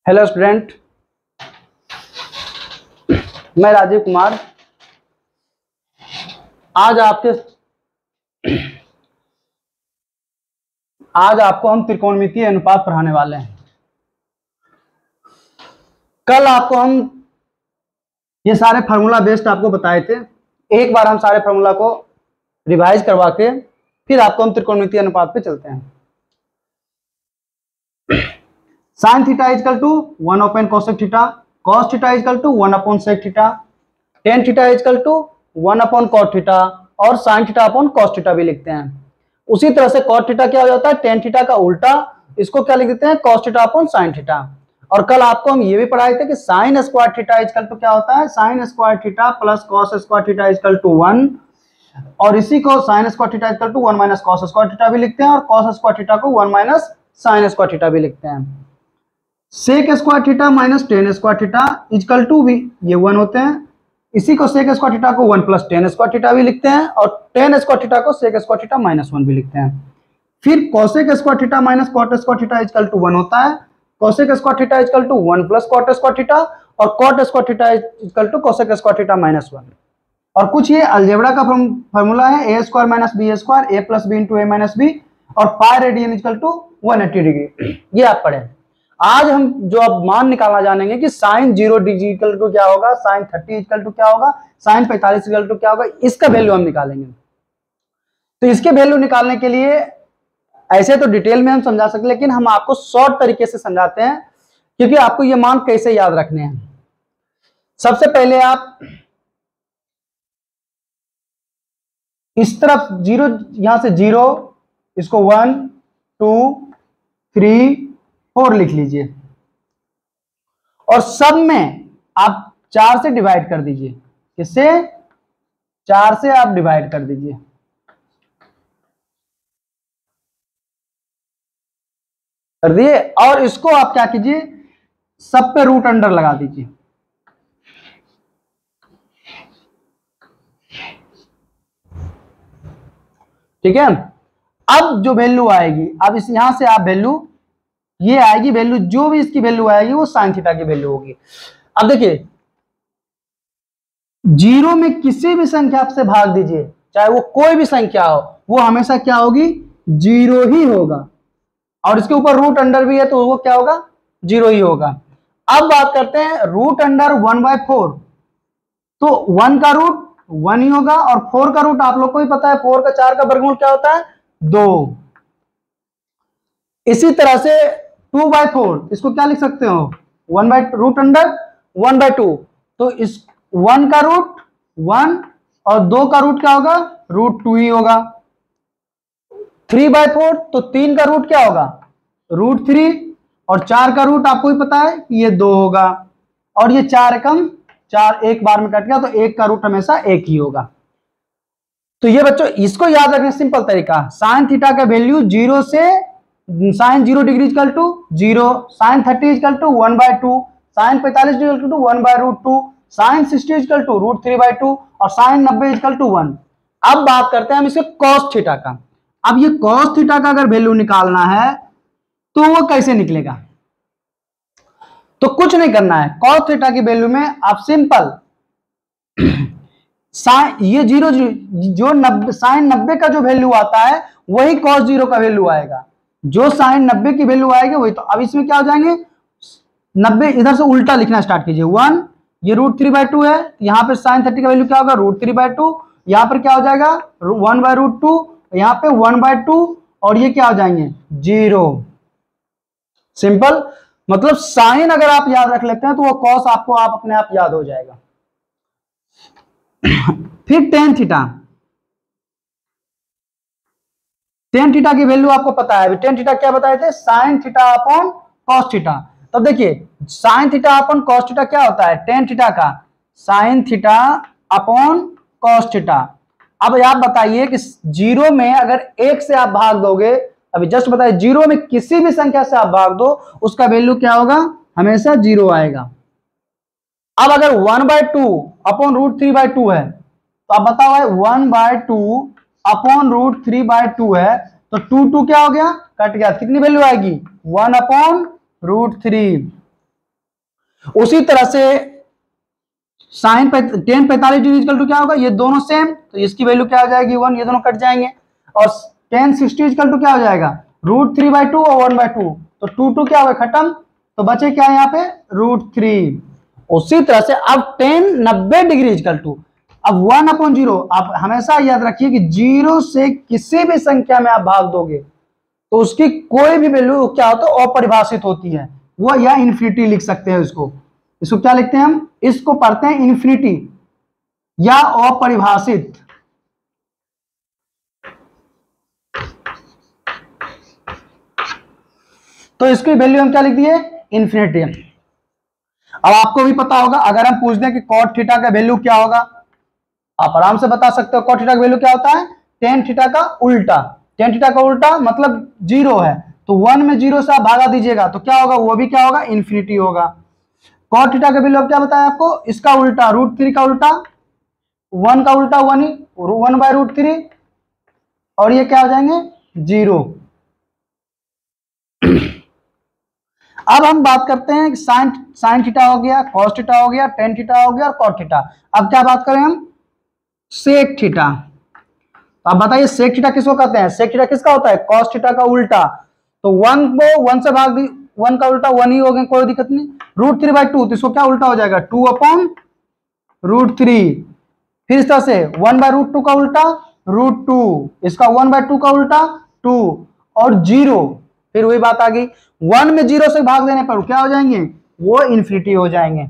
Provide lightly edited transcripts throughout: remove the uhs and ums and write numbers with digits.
Hello student, मैं राजीव कुमार आज आपको हम त्रिकोणमितीय अनुपात पढ़ाने वाले हैं। कल आपको हम ये सारे फार्मूला बेस्ड आपको बताए थे। एक बार हम सारे फार्मूला को रिवाइज करवा के फिर आपको हम त्रिकोणमितीय अनुपात पे चलते हैं। Sine theta is equal to 1 upon cosec theta, cos theta is equal to 1 upon sec theta, tan theta is equal to 1 upon cot theta और sine theta upon cos theta भी लिखते हैं। उसी तरह से कॉट थीटा क्या हो जाता है, टेन थीटा का उल्टा, इसको क्या लिख देते हैं, cos theta upon sine theta. और कल आपको हम ये भी पढ़ाए थे कि sine square theta is equal to क्या होता है, sine square theta plus cos square theta is equal to 1, और इसी को sine square theta is equal to 1 minus cos square theta भी लिखते हैं, और कॉस स्क्वायर थीटा को 1 माइनस साइन स्क्वायर थीटा भी लिखते हैं। Sec square theta minus tan square theta is equal to भी ये 1 होते हैं। इसी को सेक स्क्वायर थीटा को 1 प्लस टेन स्क्वायर थीटा भी लिखते हैं, और टेन स्क्वायर थीटा को सेक स्क्वायर थीटा माइनस 1 भी लिखते हैं। फिर cosec square theta minus cot square theta is equal to 1 होता है। Cosec square theta is equal to 1 plus cot square theta, और cot square theta is equal to cosec square theta minus 1। और कुछ ये अलजेब्रा का फॉर्मूला है, A square minus B square, A plus B into A minus B, और pi radian is equal to 180 degree. ये आप पढ़े। आज हम जो अब मान निकालना जानेंगे कि साइन 0 डिग्री इक्वल टू क्या होगा, साइन 30 इक्वल टू क्या होगा, साइन 45 इक्वल टू क्या होगा, इसका वैल्यू हम निकालेंगे। तो इसके वैल्यू निकालने के लिए ऐसे तो डिटेल में हम समझा सकते, लेकिन हम आपको शॉर्ट तरीके से समझाते हैं, क्योंकि आपको ये मान कैसे याद रखने हैं। सबसे पहले आप इस तरफ 0, यहां से 0, इसको 1 2 3 4 लिख लीजिए, और सब में आप 4 से डिवाइड कर दीजिए। किससे? 4 से आप डिवाइड कर दीजिए। कर दिए, और इसको आप क्या कीजिए, सब पे रूट अंडर लगा दीजिए। ठीक है। अब जो वैल्यू आएगी, अब इस यहां से आप वैल्यू, ये आएगी वैल्यू, जो भी इसकी वैल्यू आएगी वो साइन थीटा की वैल्यू होगी। अब देखिए, 0 में किसी भी संख्या से भाग दीजिए, चाहे वो कोई भी संख्या हो, वो हमेशा क्या होगी, 0 ही होगा। और इसके ऊपर रूट अंडर भी है तो वो क्या होगा, 0 ही होगा। अब बात करते हैं रूट अंडर 1/4, तो 1 का रूट 1 ही होगा, और 4 का रूट आप लोग को ही पता है, 4 का 4 का वर्गमूल क्या होता है, 2। इसी तरह से 2/4, इसको क्या लिख सकते हो, रूट अंडर 1/2, तो इस 1 का रूट 1 और 2 का रूट क्या होगा, रूट 2 ही होगा। 3/4, तो 3 का रूट क्या होगा, रूट 3, और 4 का रूट आपको ही पता है कि ये 2 होगा, और ये 4 एकम 4 एक बार में कट गया, तो 1 का रूट हमेशा 1 ही होगा। तो ये बच्चों इसको याद रखने सिंपल तरीका, साइन थीटा का वैल्यू 0 से sine 0 degree equal to 0, sine 30 equal to 1/2, sine 45 equal to 1/√2, sine 60 equal to √3/2, और साइन 90 इक्वल टू 1। अब बात करते हैं हम इसके कॉस थीटा का। अब ये कॉस थीटा का अगर वैल्यू निकालना है तो वो कैसे निकलेगा, तो कुछ नहीं करना है। कॉस थीटा की वैल्यू में आप सिंपल ये 0 जो 90 साइन 90 का जो वैल्यू आता है वही कॉस 0 का वैल्यू आएगा, जो साइन 90 की वैल्यू आएगी वही। तो अब इसमें क्या हो जाएंगे, 90 इधर से उल्टा लिखना स्टार्ट कीजिए, 1, ये √3/2 है, यहाँ पे साइन 30 का वैल्यू क्या होगा, √3/2, यहाँ पर क्या हो जाएगा 1/√2, यहाँ पे 1/2, और ये क्या हो जाएंगे 0। सिंपल, मतलब साइन अगर आप याद रख लेते हैं तो वो कॉस आपको आप अपने आप याद हो जाएगा। फिर टेन थीटा, टेन थीटा की वैल्यू आपको पता है, टेन थीटा क्या बताए थे, sign theta upon cos theta. तब देखिए sign theta upon cos theta क्या होता है, टेन थीटा का sign theta upon cos theta. अब आप बताइए कि 0 में अगर 1 से आप भाग दोगे, अभी जस्ट बताइए 0 में किसी भी संख्या से आप भाग दो, उसका वैल्यू क्या होगा, हमेशा 0 आएगा। अब अगर 1/2 अपॉन √3/2 है, तो आप बताओ 1/2 अपॉन √3/2 है, तो 2 2 क्या हो गया, कट गया, कितनी वैल्यू आएगी, 1/√3। उसी तरह से साइन 1045 इक्वल टू क्या होगा, ये दोनों सेम, तो इसकी वैल्यू क्या हो जाएगी 1, ये दोनों कट जाएंगे। और 1060 इक्वल टू क्या हो जाएगा, √3/2 और 1/2, तो 2 क्या होगा खत्म, तो बचे क्या है यहाँ पे √3। उसी तरह से अब 1090 डिग्री इक्वल टू, अब 1/0, आप हमेशा याद रखिए कि 0 से किसी भी संख्या में आप भाग दोगे तो उसकी कोई भी वैल्यू क्या होता है, अपरिभाषित होती है, वो या इन्फिनिटी लिख सकते हैं इसको। इसको क्या लिखते हैं हम, इसको पढ़ते हैं इन्फिनिटी या अपरिभाषित। तो इसकी वैल्यू हम क्या लिख दिए, इन्फिनिटी। अब आपको भी पता होगा, अगर हम पूछ दें कि cot थीटा का वैल्यू क्या होगा, आप आराम से बता सकते हो। cot थीटा का वैल्यू क्या होता है, tan थीटा का उल्टा। tan थीटा का उल्टा मतलब 0 है, तो 1 में 0 से आप भागा दीजिएगा तो क्या होगा, वो भी क्या होगा, इन्फिनिटी होगा। cot थीटा का वैल्यू अब क्या बताया आपको, इसका उल्टा √3 का उल्टा, 1 का उल्टा 1 ही 1/√3, और ये क्या हो जाएंगे 0। अब हम बात करते हैं साइन थीटा हो गया, cos थीटा हो गया, tan थीटा हो गया और cot थीटा। अब क्या बात करें हम, सेक थीटा। तो आप बताइए सेक थीटा किसको कहते हैं, सेक थीटा किसका होता है, cos थीटा का उल्टा। तो 1 को 1 से भाग दी, 1 का उल्टा 1 ही हो गया, कोई दिक्कत नहीं। √3/2, तो इसको क्या उल्टा हो जाएगा 2/√3। फिर इस तरह से 1/√2 का उल्टा √2, इसका 1/2 का उल्टा 2 और 0। फिर वही बात आ गई, 1 में 0 से भाग देने पर क्या हो जाएंगे, वो इन्फिनिटी हो जाएंगे,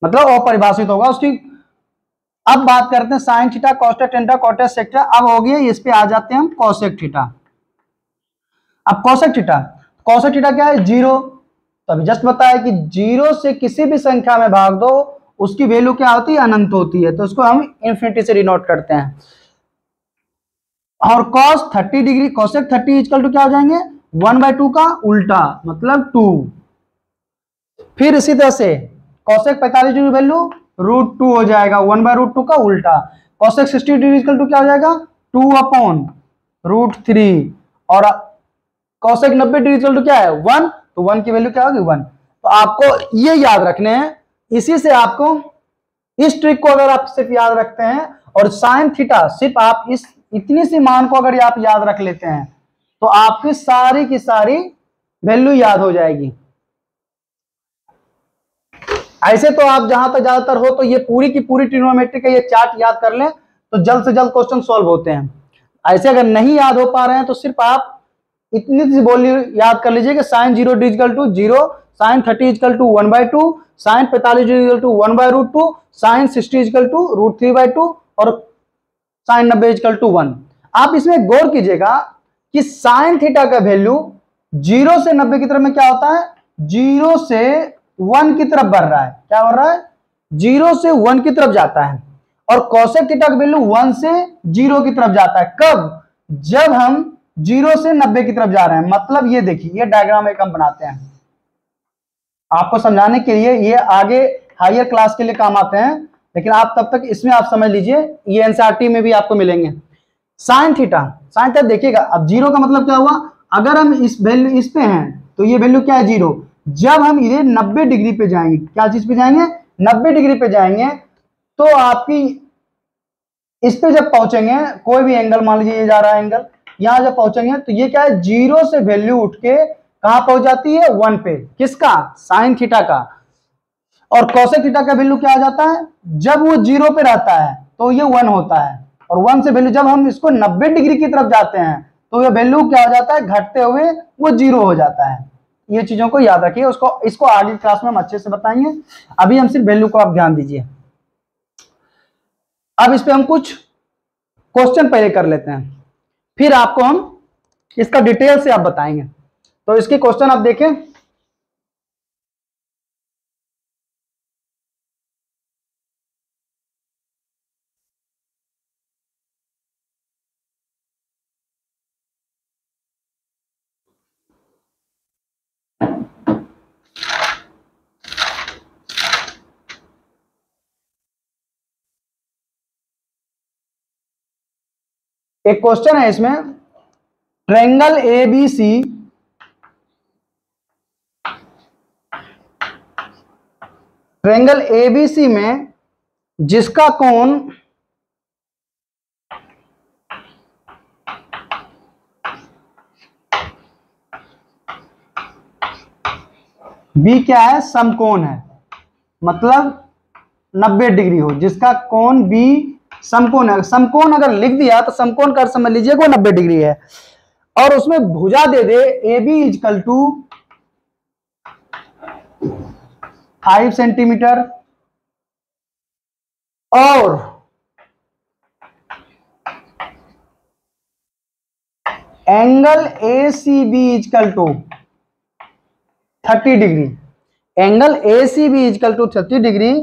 मतलब अपरिभाषित होगा उसकी। अब बात करते हैं साइन थीटा, कॉस थीटा, कॉटेक सेक्टर। अब हो गया, इस पे आ जाते हैं हम कोसेक थीटा। अब कोसेक थीटा, कोसेक थीटा क्या है 0, तो अभी जस्ट बताया कि 0 से किसी भी संख्या में भाग दो उसकी वैल्यू क्या होती है, अनंत होती है, तो उसको हम इन्फिनिटी से डिनोट करते हैं। और cos 30 degree, cosec 30 equal to क्या हो जाएंगे 1/2 का उल्टा मतलब 2। फिर इसी तरह से कोसेक 45 डिग्री वैल्यू √2 हो जाएगा, 1/√2 का उल्टा। कोसेक 60 डिग्री इक्वल टू क्या हो जाएगा 2/√3। और कोसेक 90 डिग्री इक्वल टू क्या है 1, तो 1 की वैल्यू क्या होगी 1। तो आपको ये याद रखने हैं, इसी से आपको इस ट्रिक को अगर आप सिर्फ याद रखते हैं और साइन थीटा सिर्फ आप इस इतनी सी मान को अगर आप याद रख लेते हैं तो आपकी सारी की सारी वैल्यू याद हो जाएगी। ऐसे तो आप जहां तक ज्यादातर हो तो ये पूरी की पूरी ट्रिग्नोमेट्री का ये चार्ट याद कर लें तो जल्द से जल्द क्वेश्चन सॉल्व होते हैं। ऐसे अगर नहीं याद हो पा रहे हैं तो सिर्फ आप इतनी सी बोली याद कर लीजिए कि sine 0 equal to 0, sine 30 equal to 1/2, sine 45 equal to 1/√2, sine 60 equal to √3/2 और साइन 90 इक्वल टू 1। आप इसमें गौर कीजिएगा कि साइन थीटा का वैल्यू 0 से 90 की तरफ में क्या होता है, 0 से 1 की तरफ बढ़ रहा है। क्या बढ़ रहा है, 0 से 1 की तरफ जाता है। और कोसेक थीटा का वैल्यू 1 से 0 की तरफ जाता है। कब, जब हम 0 से 90 की तरफ जा रहे हैं। मतलब ये देखिए, ये डायग्राम एक हम बनाते हैं आपको समझाने के लिए, ये आगे हायर क्लास के लिए काम आते हैं, लेकिन आप तब तक इसमें आप समझ लीजिए, ये एनसीईआरटी में भी आपको मिलेंगे। साइन थीटा, साइन थीटा देखिएगा, अब 0 का मतलब क्या हुआ, अगर हम इस वैल्यू इस पे हैं तो ये वैल्यू क्या है 0। जब हम इधर 90 डिग्री पे जाएंगे, क्या चीज पे जाएंगे 90 डिग्री पे जाएंगे, तो आपकी इस पे जब पहुंचेंगे, कोई भी एंगल मान लीजिए ये जा रहा है एंगल, यहां जब पहुंचेंगे तो ये क्या है 0 से वैल्यू उठ के कहां पहुंच जाती है 1 पे, किसका, साइन थीटा का। और कोसेक थीटा का वैल्यू क्या आ जाता है, जब वो 0 पे रहता है तो ये 1 होता है, और 1 से वैल्यू जब हम इसको 90 डिग्री की तरफ जाते हैं तो ये वैल्यू क्या हो जाता है, घटते हुए वो 0 हो जाता है। ये चीजों को याद रखिए, उसको इसको आगे क्लास में हम अच्छे से बताएंगे, अभी हम सिर्फ वैल्यू को आप ध्यान दीजिए। अब इस पे हम कुछ क्वेश्चन पहले कर लेते हैं, फिर आपको हम इसका डिटेल से आप बताएंगे। तो इसके क्वेश्चन आप देखें। एक क्वेश्चन है इसमें, ट्रायंगल ABC ट्रायंगल एबीसी में जिसका कोण बी क्या है, समकोण है, मतलब 90 डिग्री हो, जिसका कोण बी समकोण है। समकोण अगर लिख दिया तो समकोण का समझ लीजिए वो 90 डिग्री है, और उसमें भुजा दे दे A B is equal to 5 centimetre और angle A C B is equal to 30 degree, angle A C B is equal to 30 degree,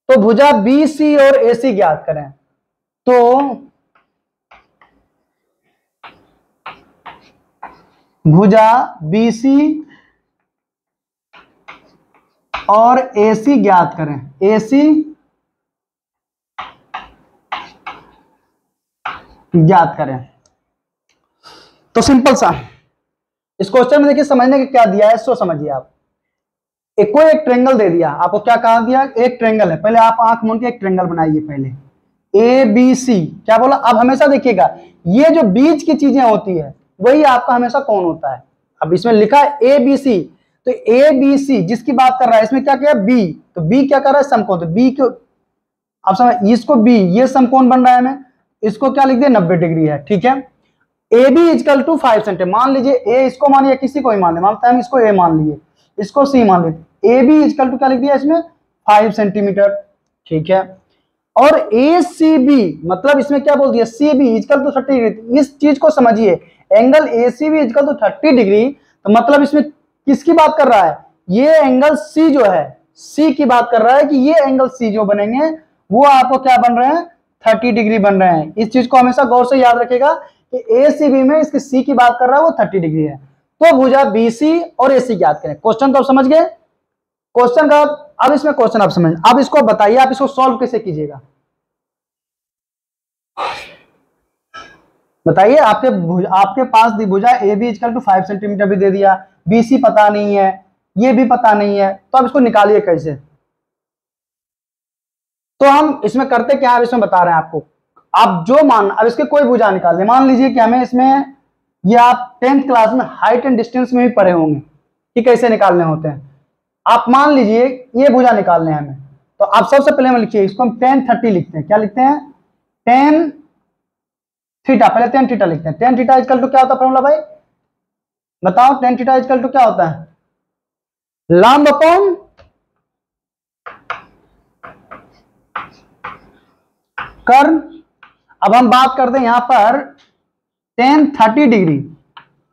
तो भुजा बी सी और ए सी ज्ञात करें। तो भुजा बी सी और ए सी ज्ञात करें, ए सी ज्ञात करें। तो सिंपल सा इस क्वेश्चन में देखिए समझने के क्या दिया है, सो समझिए आप। कोई एक ट्रायंगल दे दिया आपको, क्या कहा दिया, एक ट्रायंगल है, पहले आप आंख मूंद के एक ट्रायंगल बनाइए, पहले ए बी सी क्या बोला। अब हमेशा देखिएगा ये जो बीच की चीजें होती है वही आपका हमेशा कौन होता है। अब इसमें लिखा है ए बी सी, तो ए बी सी जिसकी बात कर रहा है, इसमें क्या किया बी, तो बी क्या कर रहा है समकोण, तो बी को अब समझ, इसको बी ये समकोण बन रहा है, हमें इसको क्या लिख दिया 90 डिग्री है, ठीक है। A B is equal to 5 centimetre, मान लीजिए ए इसको मान लिया, किसी को ही मान ले, मानता है हम इसको ए मान लिए, इसको सी मान लेते, ए बी इजकल टू क्या लिख दिया इसमें 5 सेंटीमीटर, ठीक है। और ए सी बी मतलब इसमें क्या बोल दिया, C B is equal to 30 degree. इस चीज को समझिए, angle A C B is equal to 30 degree, तो मतलब इसमें किसकी बात कर रहा है, ये एंगल सी जो है, सी की बात कर रहा है कि ये एंगल सी जो बनेंगे वो आपको क्या बन रहे हैं 30 डिग्री बन रहे हैं। इस चीज को हमेशा गौर से याद रखिएगा कि ए सी बी में इसकी सी की बात कर रहा है वो 30 डिग्री है। तो भुजा बी सी और ए सी ज्ञात करें। क्वेश्चन तो आप समझ गए, क्वेश्चन का अब इसमें क्वेश्चन आप समझ, अब इसको बताइए आप इसको सॉल्व कैसे कीजिएगा, बताइए। आपके पास दी भुजा A B is equal to 5 centimetre भी दे दिया, बी सी पता नहीं है, ये भी पता नहीं है, तो अब इसको निकालिए कैसे। तो हम इसमें करते क्या है, इसमें बता रहे हैं आपको। आप जो मान, अब इसके कोई भुजा निकाल लें, मान लीजिए कि हमें इसमें, ये आप 10th क्लास में हाइट एंड डिस्टेंस में भी पढ़े होंगे कि कैसे निकालने होते हैं। आप मान लीजिए ये भुजा निकालने हैं हमें, तो आप सबसे पहले हम लिखिए, इसको हम 10 30 लिखते हैं, क्या लिखते हैं 10 थीटा, पहले 10 थीटा लिखते हैं। 10 थीटा इजकल टू क्या होता है फॉर्मूला भाई, बताओ 10 थीटा इजकल टू क्या होता है, लंब अपॉन कर्ण। अब हम बात करते हैं यहां पर tan 30 डिग्री,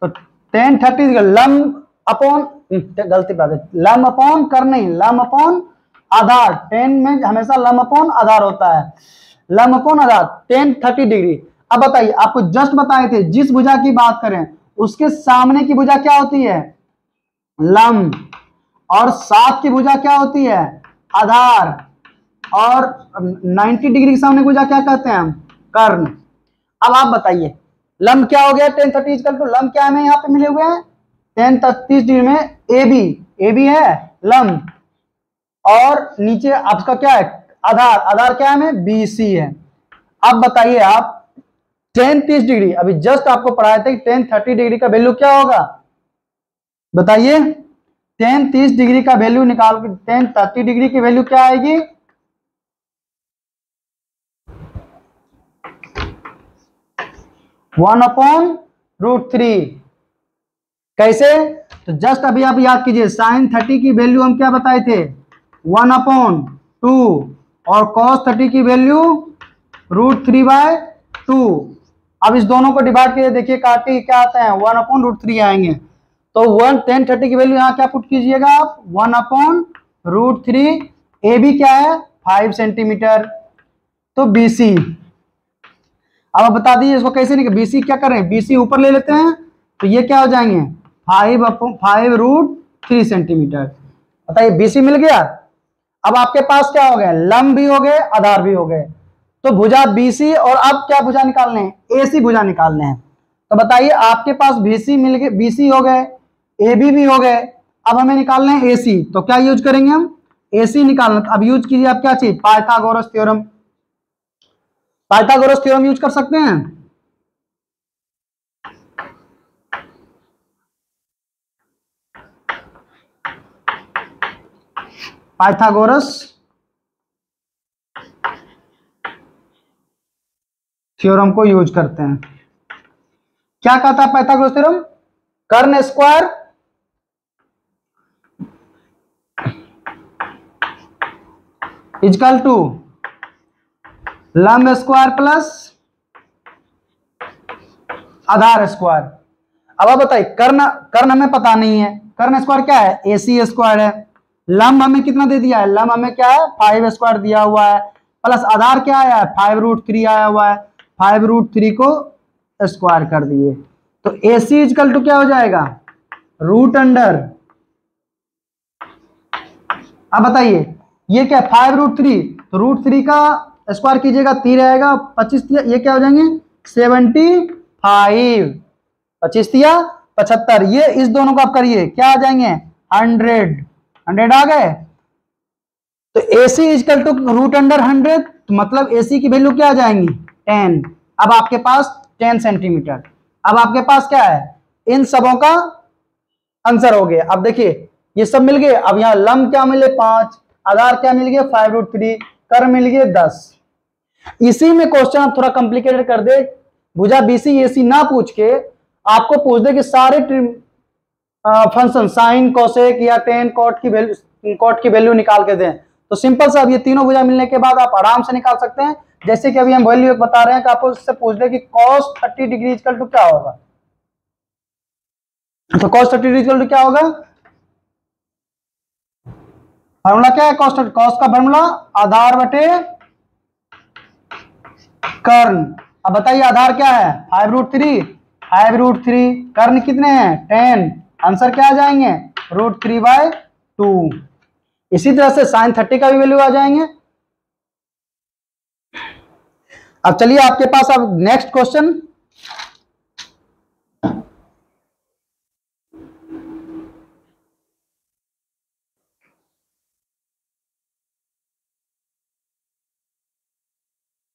तो tan 30 लंब अपॉन, गलती बात है, लंब अपॉन कर्ण नहीं, लंब अपॉन आधार। tan में हमेशा लंब अपॉन आधार होता है, लंब अपॉन आधार, tan 30 डिग्री। अब बताइए, आपको जस्ट बताए थे जिस भुजा की बात करें उसके सामने की भुजा क्या होती है लंब, और साथ की भुजा क्या होती है आधार, और 90 डिग्री के सामने भुजा क्या कहते हैं हम कर्ण। अब आप बताइए लंब क्या हो गया, tan 30 इजकल टू लंब क्या है यहाँ पे मिले हुए हैं tan 30 डिग्री में ए बी है लंब, और नीचे आपका क्या है आधार, आधार क्या है बी सी है। अब बताइए आप tan 30 डिग्री, अभी जस्ट आपको पढ़ाया था कि tan 30 डिग्री का वैल्यू क्या होगा, बताइए tan 30 डिग्री का वैल्यू निकाल के, tan 30 डिग्री की वैल्यू क्या आएगी 1/√3। कैसे, तो जस्ट अभी आप याद कीजिए sin 30 की वैल्यू हम क्या बताए थे 1/2, और cos 30 की वैल्यू √3/2। अब इस दोनों को डिवाइड कीजिए, देखिए काटे क्या आता है 1/√3 आएंगे, तो tan 30 की वैल्यू यहाँ क्या पुट कीजिएगा आप 1/√3। ए बी क्या है 5 सेंटीमीटर, तो बी सी। अब आप बता दीजिए इसको कैसे निकल, बीसी क्या करें, बीसी ऊपर ले लेते हैं, तो ये क्या हो जाएंगे 5/√3 सेंटीमीटर। बताइए बीसी मिल गया। अब आपके पास क्या हो गया, लंब भी हो गए आधार भी हो गए, तो भुजा बीसी, और अब क्या भुजा निकालने हैं एसी भुजा निकालने हैं। तो बताइए आपके पास बीसी मिल गए, बीसी हो गए, ए बी भी हो गए, अब हमें निकालने हैं एसी, तो क्या यूज करेंगे हम AC निकालना। अब यूज कीजिए आप क्या चीज, Pythagoras theorem. Pythagoras theorem use कर सकते हैं। पाइथागोरस थ्योरम को यूज करते हैं। क्या कहता है पाइथागोरस थ्योरम? कर्ण स्क्वायर इजकल टू लंब स्क्वायर प्लस आधार स्क्वायर। अब आप बताइए, कर्ण कर्ण हमें पता नहीं है, कर्ण स्क्वायर क्या है, AC स्क्वायर है। लंब हमें कितना दे दिया है, लंब हमें क्या है 5 स्क्वायर दिया हुआ है, प्लस आधार क्या आया है 5√3 आया हुआ है, 5√3 को स्क्वायर कर दिए। तो AC इजकल टू क्या हो जाएगा, रूट अंडर। अब बताइए ये क्या 5√3, तो √3 का स्क्वायर कीजिएगा 3 रहेगा, 25 ये क्या हो जाएंगे 75, 25 75, ये इस दोनों को आप करिए क्या आ जाएंगे 100 आ गए। तो AC is equal to root under 100, तो मतलब AC की वैल्यू क्या आ जाएंगी 10। अब आपके पास 10 सेंटीमीटर। अब आपके पास क्या है, इन सबों का आंसर हो गया। अब देखिए ये सब मिल गए। अब यहाँ लंब क्या मिले 5, आधार क्या मिल गया 5√3, कर मिल गए 10। इसी में क्वेश्चन आप थोड़ा कॉम्प्लिकेटेड कर दे, भुजा BC AC ना पूछ के आपको पूछ दे कि सारे फंक्शन साइन कोसेक या टेन कॉट की वैल्यू निकाल के दें, तो सिंपल सा अब ये तीनों भुजा मिलने के बाद आप आराम से निकाल सकते हैं। जैसे कि अभी हम वैल्यू बता रहे हैं कि आपको इससे पूछ दे कि cos 30 डिग्री इक्वल टू क्या होगा, तो cos 30 डिग्री इक्वल टू क्या होगा, फॉर्मूला क्या है cos का फॉर्मूला आधार बटे कर्ण। अब बताइए आधार क्या है 5√3, 5√3, कर्ण कितने हैं 10, आंसर क्या आ जाएंगे √3/2। इसी तरह से sin 30 का भी वैल्यू आ जाएंगे। अब चलिए आपके पास अब नेक्स्ट क्वेश्चन,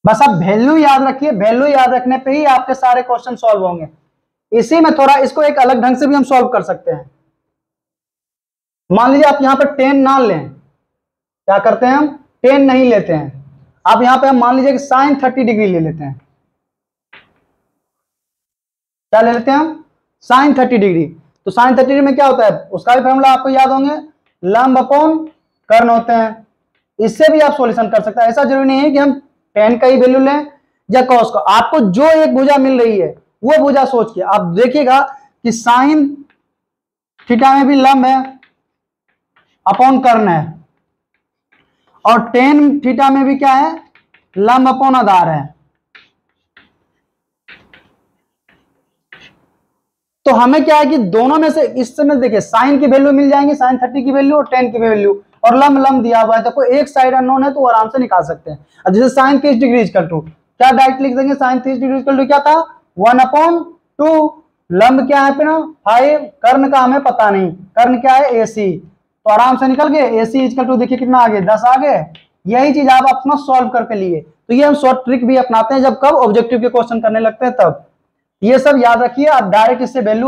बस आप वैल्यू याद रखिए, वैल्यू याद रखने पे ही आपके सारे क्वेश्चन सॉल्व होंगे। इसी में थोड़ा इसको एक अलग ढंग से भी हम सॉल्व कर सकते हैं। मान लीजिए आप यहां पर 10 ना लें, क्या करते हैं हम 10 नहीं लेते हैं, आप यहां पे हम मान लीजिए कि sin 30 डिग्री ले लेते हैं। क्या ले लेते हैं हम sin 30 डिग्री। तो sin 30 डिग्री में क्या होता है, उसका भी फॉर्मूला आपको याद होंगे, लंब अपॉन कर्ण होते हैं। इससे भी आप सॉल्यूशन कर सकते हैं। ऐसा जरूरी नहीं है कि हम 10 का ही वैल्यू लें या cos का, आपको जो एक भुजा मिल रही है वो भुजा सोच के आप देखिएगा कि sin थीटा में भी लंब है अपॉन कर्ण है, और tan थीटा में भी क्या है लंब अपॉन आधार है। तो हमें क्या है कि दोनों में से इस समय देखिए साइन की वैल्यू मिल जाएंगी, sin 30 की वैल्यू और 10 की वैल्यू, और लंब लंब दिया हुआ है, तो कोई एक साइड अननोन है तो आराम से निकाल सकते हैं। अब जैसे sin 30 डिग्री इक्वल टू क्या डायरेक्ट लिख देंगे, sin 30 डिग्री इक्वल टू क्या था 1/2, लंब क्या है अपना 5, कर्ण का हमें पता नहीं, कर्ण क्या है AC, तो आराम से निकल गए AC इक्वल टू देखिए कितना आ गया 10 आ गए। यही चीज आप अपना सॉल्व करके लिए, तो ये हम शॉर्ट ट्रिक भी अपनाते हैं जब कब ऑब्जेक्टिव के क्वेश्चन करने लगते हैं तब। ये सब याद रखिए, आप डायरेक्ट इससे वैल्यू